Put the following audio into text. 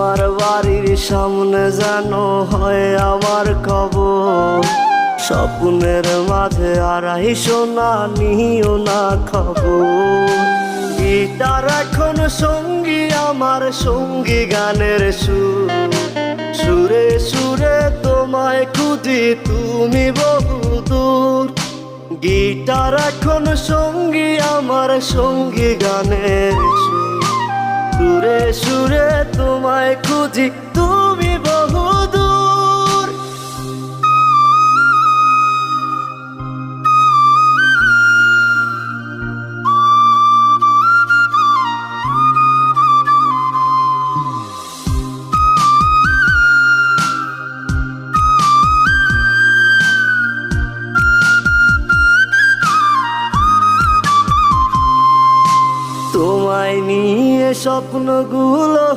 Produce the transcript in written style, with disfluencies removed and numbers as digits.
তোমার বাড়ির সামনে যেন হয় আমার কবর। স্বপ্নের মাঝে আড়াইশো না নিও না খবর। গিটার এখন সঙ্গী আমার, সঙ্গী গানের সুর। সুরে সুরে তোমায় খুঁজি তুমি বহুদূর। গিটার এখন সঙ্গী আমার, সঙ্গী গানের সুর। সুরে সুরে তোমায় খুঁজি তুমি বহুদূর। তোমায় নিয়ে স্বপ্নগুলো